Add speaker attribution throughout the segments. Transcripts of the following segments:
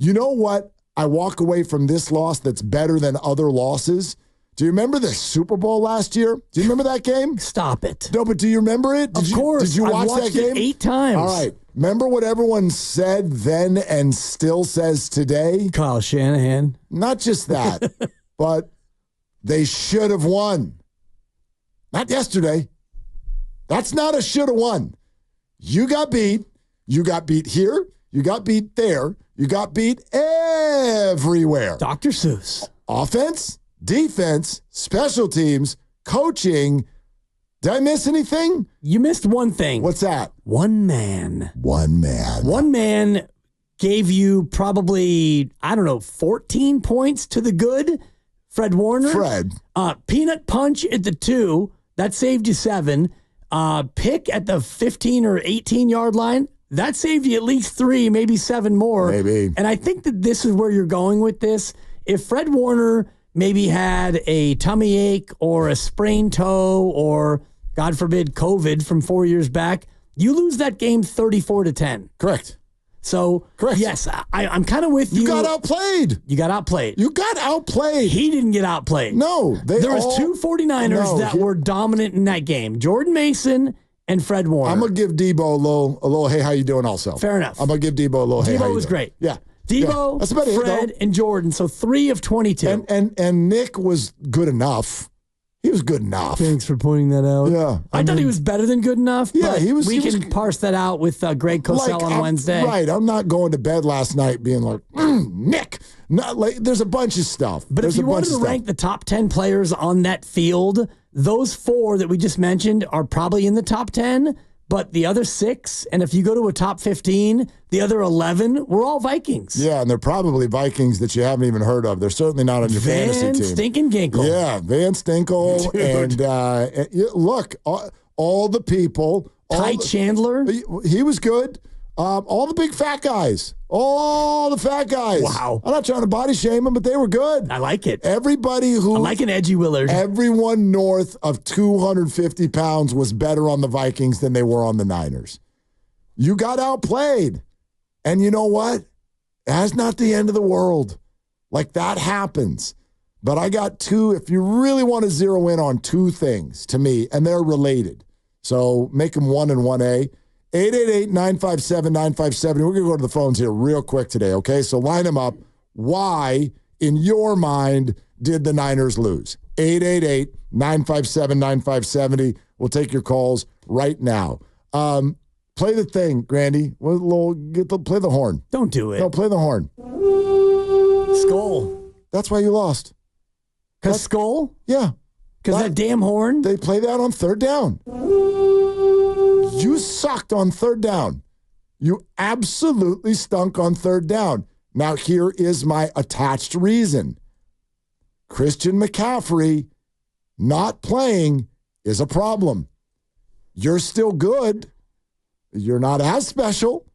Speaker 1: You know what? I walk away from this loss that's better than other losses. Do you remember the Super Bowl last year? Do you remember that game?
Speaker 2: Stop it.
Speaker 1: No, but do you remember it?
Speaker 2: Of course.
Speaker 1: Did you watch that game?
Speaker 2: 8 times.
Speaker 1: All right. Remember what everyone said then and still says today?
Speaker 2: Kyle Shanahan.
Speaker 1: Not just that, but they should have won. Not yesterday. That's not a should have won. You got beat. You got beat here. You got beat there. You got beat everywhere.
Speaker 2: Dr. Seuss.
Speaker 1: Offense, defense, special teams, coaching. Did I miss anything?
Speaker 2: You missed one thing.
Speaker 1: What's that?
Speaker 2: One man.
Speaker 1: One man.
Speaker 2: One man gave you probably, 14 points to the good. Fred Warner.
Speaker 1: Fred.
Speaker 2: Peanut punch at the 2. That saved you 7. Pick at the 15 or 18-yard line. That saved you at least 3, maybe 7 more.
Speaker 1: Maybe.
Speaker 2: And I think that this is where you're going with this. If Fred Warner maybe had a tummy ache or a sprained toe or, God forbid, COVID from 4 years back, you lose that game 34-10.
Speaker 1: Correct.
Speaker 2: So,
Speaker 1: correct.
Speaker 2: Yes, I'm kind of with you.
Speaker 1: You got outplayed.
Speaker 2: You got outplayed.
Speaker 1: You got outplayed.
Speaker 2: He didn't get outplayed.
Speaker 1: No.
Speaker 2: There was 2 49ers that were dominant in that game. Jordan Mason and Fred Warner.
Speaker 1: I'm going to give Debo a little, hey, how you doing also.
Speaker 2: Fair enough.
Speaker 1: I'm going to give Debo a little, hey, how you
Speaker 2: Debo was
Speaker 1: doing?
Speaker 2: great.
Speaker 1: Yeah.
Speaker 2: Debo,
Speaker 1: That's about
Speaker 2: Fred, and Jordan. So 3 of 22.
Speaker 1: And Nick was good enough. He was good enough.
Speaker 2: Thanks for pointing that out.
Speaker 1: Yeah.
Speaker 2: I thought he was better than good enough.
Speaker 1: Yeah,
Speaker 2: but
Speaker 1: he was.
Speaker 2: We can parse that out with Greg Cosell on Wednesday.
Speaker 1: Right. I'm not going to bed last night being like, Nick. Not like, there's a bunch of stuff.
Speaker 2: But if you wanted to rank the top 10 players on that field, those 4 that we just mentioned are probably in the top 10. But the other 6, and if you go to a top 15, the other 11 were all Vikings.
Speaker 1: Yeah, and they're probably Vikings that you haven't even heard of. They're certainly not on your fantasy team.
Speaker 2: Stinking Ginkle.
Speaker 1: Yeah, Van Stinkle. And look, all the people.
Speaker 2: Ty Chandler.
Speaker 1: He was good. All the big fat guys. All the fat guys.
Speaker 2: Wow.
Speaker 1: I'm not trying to body shame them, but they were good.
Speaker 2: I like it.
Speaker 1: Everybody who...
Speaker 2: I like an edgy Willard.
Speaker 1: Everyone north of 250 pounds was better on the Vikings than they were on the Niners. You got outplayed. And you know what? That's not the end of the world. Like, that happens. But I got 2, if you really want to zero in on 2 things to me, and they're related. So make them 1 and 1A. 888-957-9570. We're going to go to the phones here real quick today, okay? So line them up. Why, in your mind, did the Niners lose? 888-957-9570. We'll take your calls right now. Play the thing, Grandy. Play the horn.
Speaker 2: Don't do it.
Speaker 1: No, play the horn.
Speaker 2: Skull.
Speaker 1: That's why you lost.
Speaker 2: Because Skull?
Speaker 1: Yeah.
Speaker 2: Because that damn horn?
Speaker 1: They play that on 3rd down. You sucked on 3rd down. You absolutely stunk on 3rd down. Now, here is my attached reason. Christian McCaffrey not playing is a problem. You're still good. You're not as special.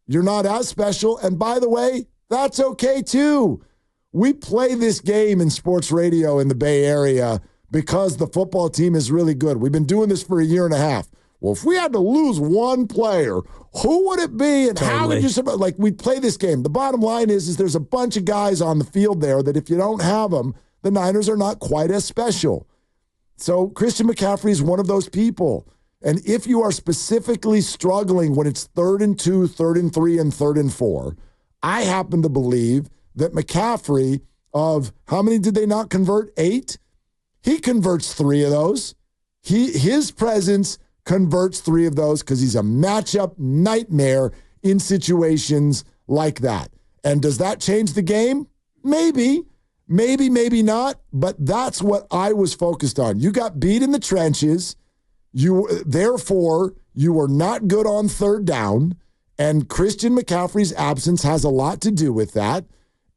Speaker 1: You're not as special. And by the way, that's okay too. We play this game in sports radio in the Bay Area because the football team is really good. We've been doing this for a year and a half. Well, if we had to lose one player, who would it be and how would you – like, we play this game. The bottom line is there's a bunch of guys on the field there that if you don't have them, the Niners are not quite as special. So Christian McCaffrey is one of those people. And if you are specifically struggling when it's 3rd and 2, 3rd and 3, and 3rd and 4, I happen to believe that McCaffrey of – how many did they not convert? 8? He converts 3 of those. His presence – converts 3 of those because he's a matchup nightmare in situations like that. And does that change the game? Maybe, maybe not. But that's what I was focused on. You got beat in the trenches. Therefore, you were not good on 3rd down. And Christian McCaffrey's absence has a lot to do with that.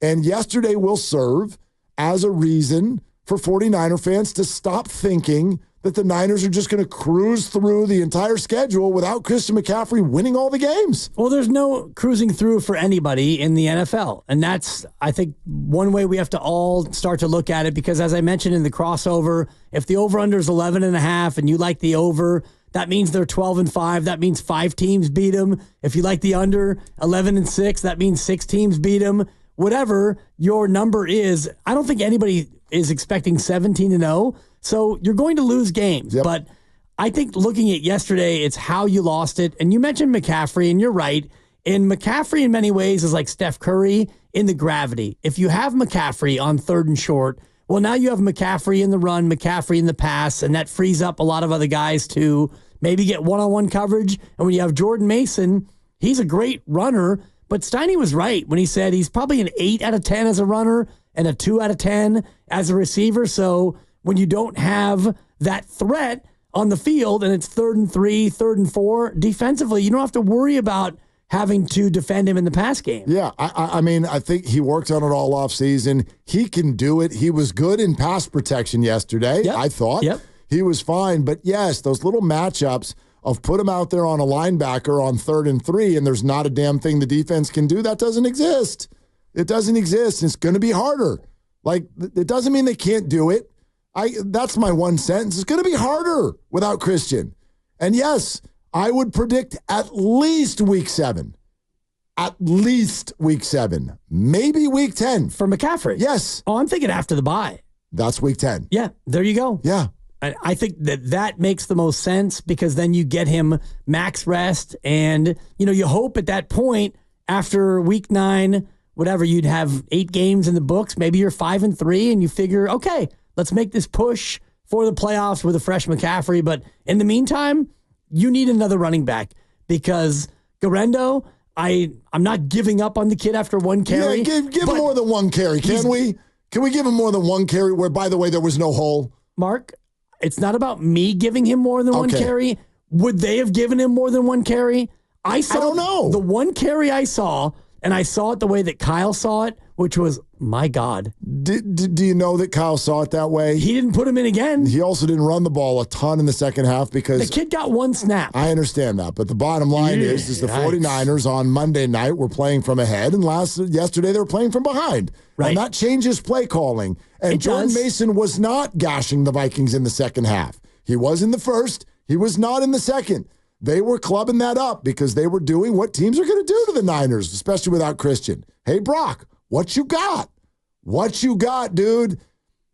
Speaker 1: And yesterday will serve as a reason for 49er fans to stop thinking that the Niners are just going to cruise through the entire schedule without Christian McCaffrey winning all the games.
Speaker 2: Well, there's no cruising through for anybody in the NFL. And that's, I think, one way we have to all start to look at it because, as I mentioned in the crossover, if the over-under is 11.5 and you like the over, that means they're 12-5. That means 5 teams beat them. If you like the under, 11-6, that means 6 teams beat them. Whatever your number is, I don't think anybody is expecting 17-0. So you're going to lose games.
Speaker 1: Yep.
Speaker 2: But I think looking at yesterday, it's how you lost it. And you mentioned McCaffrey, and you're right. And McCaffrey, in many ways, is like Steph Curry in the gravity. If you have McCaffrey on 3rd and short, well, now you have McCaffrey in the run, McCaffrey in the pass, and that frees up a lot of other guys to maybe get one-on-one coverage. And when you have Jordan Mason, he's a great runner. But Steiny was right when he said he's probably an 8 out of 10 as a runner and a 2 out of 10 as a receiver. So when you don't have that threat on the field and it's 3rd and 3, 3rd and 4, defensively, you don't have to worry about having to defend him in the pass game.
Speaker 1: Yeah, I mean, I think he worked on it all offseason. He can do it. He was good in pass protection yesterday,
Speaker 2: Yep.
Speaker 1: I thought.
Speaker 2: Yep.
Speaker 1: He was fine. But yes, those little matchups of put him out there on a linebacker on 3rd and 3 and there's not a damn thing the defense can do, that doesn't exist. It doesn't exist. It's going to be harder. Like, it doesn't mean they can't do it. That's my one sentence. It's going to be harder without Christian. And yes, I would predict at least week 7. At least week 7. Maybe week 10.
Speaker 2: For McCaffrey?
Speaker 1: Yes.
Speaker 2: Oh, I'm thinking after the bye.
Speaker 1: That's week 10.
Speaker 2: Yeah, there you go.
Speaker 1: Yeah.
Speaker 2: I think that makes the most sense because then you get him max rest. And, you hope at that point after week 9, whatever, you'd have 8 games in the books. Maybe you're 5-3 and you figure, okay, let's make this push for the playoffs with a fresh McCaffrey. But in the meantime, you need another running back because Garendo, I'm not giving up on the kid after 1 carry.
Speaker 1: Yeah, give him more than 1 carry, can we? Can we give him more than 1 carry where, by the way, there was no hole?
Speaker 2: Mark, it's not about me giving him more than 1 carry. Would they have given him more than 1 carry? I don't know. The 1 carry I saw, and I saw it the way that Kyle saw it, which was, my God.
Speaker 1: Do you know that Kyle saw it that way?
Speaker 2: He didn't put him in again.
Speaker 1: He also didn't run the ball a ton in the second half because
Speaker 2: the kid got 1 snap.
Speaker 1: I understand that, but the bottom line is the 49ers on Monday night were playing from ahead, and yesterday they were playing from behind.
Speaker 2: Right.
Speaker 1: And that changes play calling. And Jordan Mason was not gashing the Vikings in the second half. He was in the first. He was not in the second. They were clubbing that up because they were doing what teams are going to do to the Niners, especially without Christian. Hey, Brock, what you got? What you got, dude?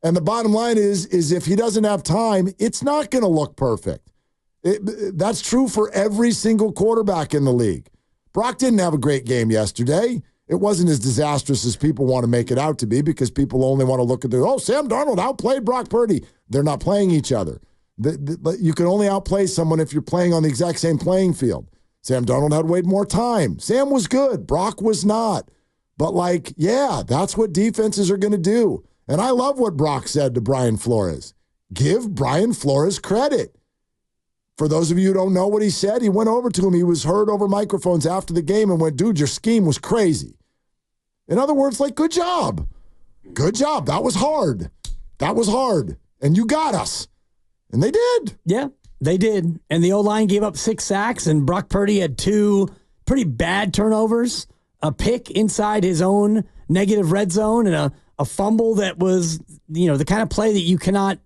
Speaker 1: And the bottom line is if he doesn't have time, it's not going to look perfect. That's true for every single quarterback in the league. Brock didn't have a great game yesterday. It wasn't as disastrous as people want to make it out to be because people only want to look at Sam Darnold outplayed Brock Purdy. They're not playing each other. You can only outplay someone if you're playing on the exact same playing field. Sam Darnold had way more time. Sam was good. Brock was not. But, that's what defenses are going to do. And I love what Brock said to Brian Flores. Give Brian Flores credit. For those of you who don't know what he said, he went over to him. He was heard over microphones after the game and went, dude, your scheme was crazy. In other words, good job. Good job. That was hard. That was hard. And you got us. And they did. Yeah, they did. And the O-line gave up 6 sacks, and Brock Purdy had 2 pretty bad turnovers, a pick inside his own negative red zone, and a fumble that was, the kind of play that you cannot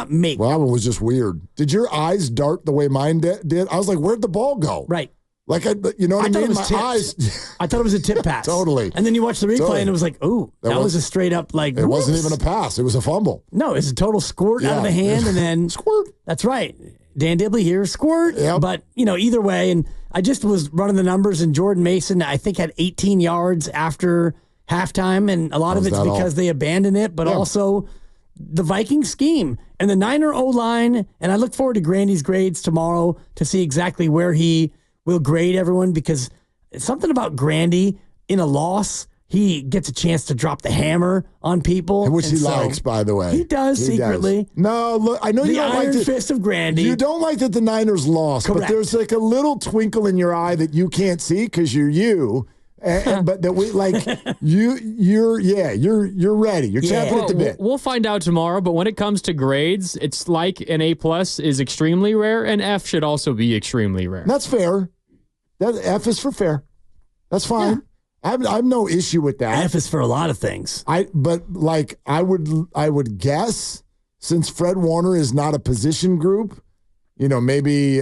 Speaker 1: make. Well, that one was just weird. Did your eyes dart the way mine did? I was like, where'd the ball go?
Speaker 2: Right.
Speaker 1: What I mean? My eyes.
Speaker 2: I thought it was a tip pass.
Speaker 1: Totally.
Speaker 2: And then you watch the replay and it was like, ooh, that was a straight up
Speaker 1: It wasn't even a pass. It was a fumble.
Speaker 2: No, it's a total squirt out of the hand and then
Speaker 1: squirt.
Speaker 2: That's right. Dan Dibley here, squirt.
Speaker 1: Yep.
Speaker 2: But, either way, and I just was running the numbers, and Jordan Mason, I think, had 18 yards after halftime, and a lot of it's because they abandoned it, but also the Vikings scheme and the Niner O-line, and I look forward to Grandy's grades tomorrow to see exactly where he will grade everyone, because it's something about Grandy in a loss. He gets a chance to drop the hammer on people.
Speaker 1: Which he likes, by the way.
Speaker 2: He does secretly.
Speaker 1: No, look, I know you don't like
Speaker 2: the iron fist of Grandy.
Speaker 1: You don't like that the Niners lost,
Speaker 2: Correct.
Speaker 1: But there's a little twinkle in your eye that you can't see because you're you. But that we you're ready. You're champing at the bit.
Speaker 3: We'll find out tomorrow. But when it comes to grades, it's like an A+ is extremely rare, and F should also be extremely rare.
Speaker 1: That's fair. That F is for fair. That's fine. Yeah. I have no issue with that.
Speaker 2: F is for a lot of things.
Speaker 1: I would guess, since Fred Warner is not a position group, maybe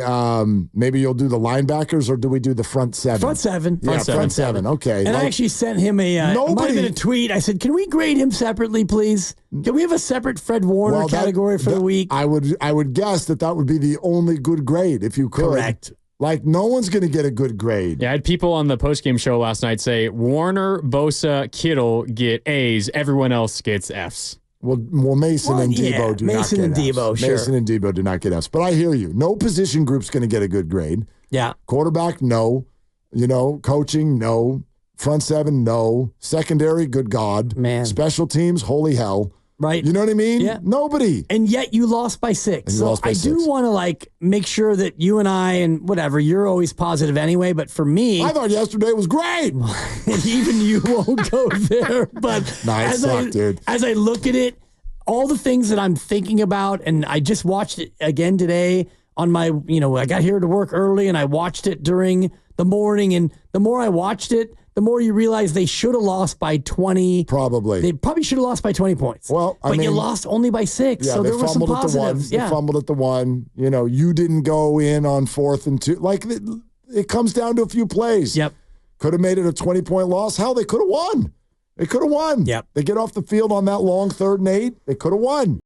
Speaker 1: you'll do the linebackers, or do we do the front seven?
Speaker 2: Front seven.
Speaker 1: Front seven. Okay.
Speaker 2: And I actually sent him it might have been a tweet. I said, can we grade him separately, please? Can we have a separate Fred Warner category for the week?
Speaker 1: I would guess that would be the only good grade if you could.
Speaker 2: Correct.
Speaker 1: Like, no one's going to get a good grade.
Speaker 3: Yeah, I had people on the postgame show last night say Warner, Bosa, Kittle get A's. Everyone else gets F's.
Speaker 1: Well, Mason and Debo do not get Fs.
Speaker 2: Mason and Debo, sure.
Speaker 1: Mason and Debo do not get Fs. But I hear you. No position group's going to get a good grade.
Speaker 2: Yeah.
Speaker 1: Quarterback, no. Coaching, no. Front seven, no. Secondary, good God.
Speaker 2: Man.
Speaker 1: Special teams, holy hell.
Speaker 2: Right.
Speaker 1: You know what I mean?
Speaker 2: Yeah.
Speaker 1: Nobody.
Speaker 2: And yet you lost by 6. So I do want to make sure that you and I and whatever, you're always positive anyway. But for me,
Speaker 1: I thought yesterday was great.
Speaker 2: And even you won't go there. But
Speaker 1: it sucked, dude.
Speaker 2: As I look at it, all the things that I'm thinking about, and I just watched it again today on my, I got here to work early and I watched it during the morning. And the more I watched it, the more you realize they should have lost by 20.
Speaker 1: Probably.
Speaker 2: They probably should have lost by 20 points.
Speaker 1: Well,
Speaker 2: but you lost only by 6.
Speaker 1: Yeah,
Speaker 2: so there were some positives.
Speaker 1: They fumbled at the 1. You didn't go in on 4th and 2. Like, it comes down to a few plays.
Speaker 2: Yep.
Speaker 1: Could have made it a 20-point loss. Hell, they could have won. They could have won.
Speaker 2: Yep.
Speaker 1: They get off the field on that long 3rd and 8. They could have won.